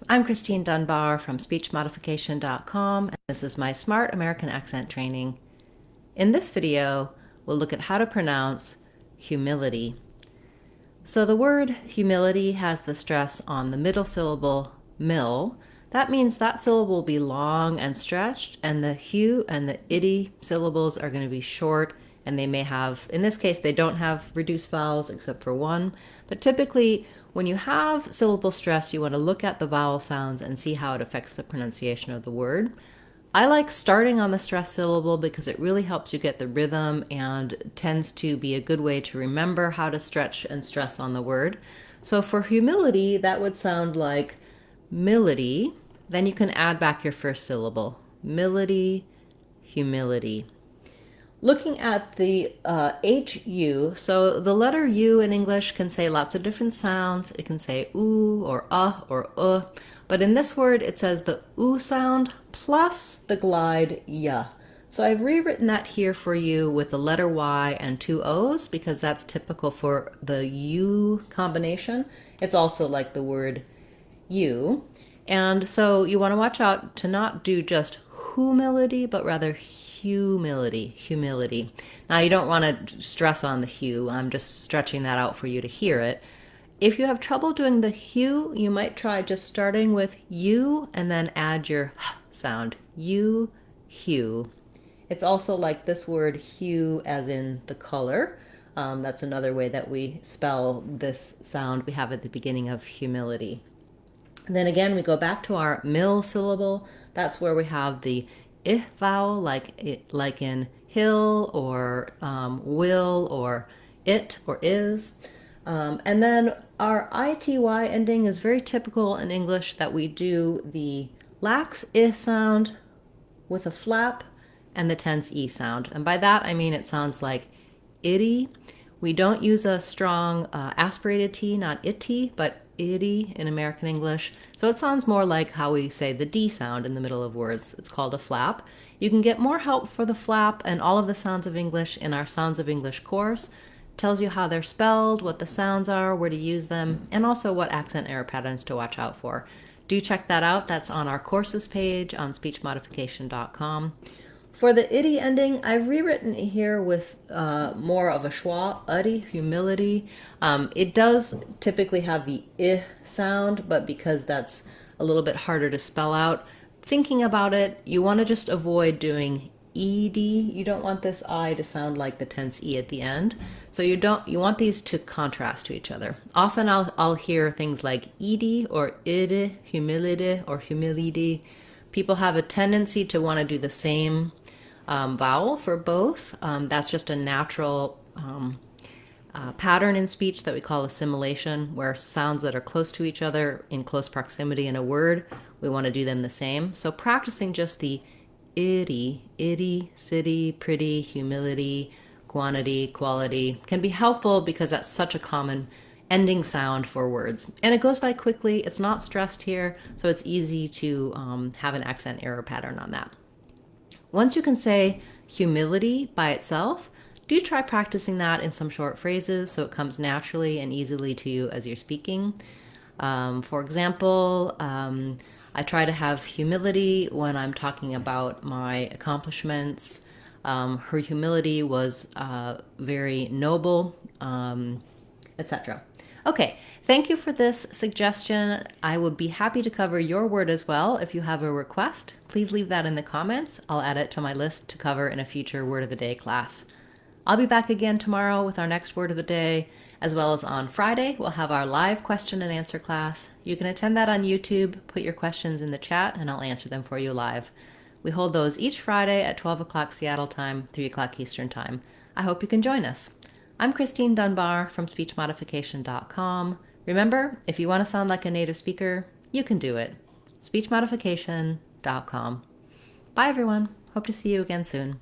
I'm Christine Dunbar from SpeechModification.com, and this is my Smart American Accent training. In this video, we'll look at how to pronounce humility. So the word humility has the stress on the middle syllable, mil. That means that syllable will be long and stretched, and the hu and the itty syllables are going to be short, and they may have, in this case, they don't have reduced vowels except for one. But typically, when you have syllable stress, you want to look at the vowel sounds and see how it affects the pronunciation of the word. I like starting on the stress syllable because it really helps you get the rhythm and tends to be a good way to remember how to stretch and stress on the word. So for humility, that would sound like mility. Then you can add back your first syllable. Mility, humility. Looking at the HU, so the letter U in English can say lots of different sounds. It can say oo or but in this word it says the oo sound plus the glide ya. So I've rewritten that here for you with the letter Y and two O's because that's typical for the U combination. It's also like the word you. And so you want to watch out to not do just humility, but rather humility. Now you don't want to stress on the hu. I'm just stretching that out for you to hear it. If you have trouble doing the hu, you might try just starting with you and then add your sound. You, hue. It's also like this word hue as in the color. That's another way that we spell this sound we have at the beginning of humility. And then again, we go back to our mil syllable. That's where we have the I vowel, like in hill or will or it or is. And then our ity ending is very typical in English that we do the lax I sound with a flap and the tense E sound. And by that I mean it sounds like itty. We don't use a strong aspirated T, not itty, but itty in American English. So it sounds more like how we say the D sound in the middle of words. It's called a flap. You can get more help for the flap and all of the sounds of English in our Sounds of English course. It tells you how they're spelled, what the sounds are, where to use them, and also what accent error patterns to watch out for. Do check that out. That's on our courses page on speechmodification.com. For the itty ending, I've rewritten it here with more of a schwa, uddy, humility. It does typically have the I sound, but because that's a little bit harder to spell out, thinking about it, you want to just avoid doing ed. You don't want this I to sound like the tense E at the end. So you want these to contrast to each other. Often I'll hear things like ed or id, humility or humility. People have a tendency to want to do the same vowel for both. That's just a natural pattern in speech that we call assimilation, where sounds that are close to each other in close proximity in a word, we want to do them the same. So practicing just the itty, city, pretty, humility, quantity, quality can be helpful because that's such a common ending sound for words. And it goes by quickly. It's not stressed here, so it's easy to have an accent error pattern on that. Once you can say humility by itself, do try practicing that in some short phrases so it comes naturally and easily to you as you're speaking. For example, I try to have humility when I'm talking about my accomplishments. Her humility was very noble, etc. Okay, thank you for this suggestion. I would be happy to cover your word as well. If you have a request, please leave that in the comments. I'll add it to my list to cover in a future Word of the Day class. I'll be back again tomorrow with our next Word of the Day, as well as on Friday, we'll have our live question and answer class. You can attend that on YouTube, put your questions in the chat, and I'll answer them for you live. We hold those each Friday at 12 o'clock Seattle time, 3 o'clock Eastern time. I hope you can join us. I'm Christine Dunbar from SpeechModification.com. Remember, if you want to sound like a native speaker, you can do it. SpeechModification.com. Bye everyone. Hope to see you again soon.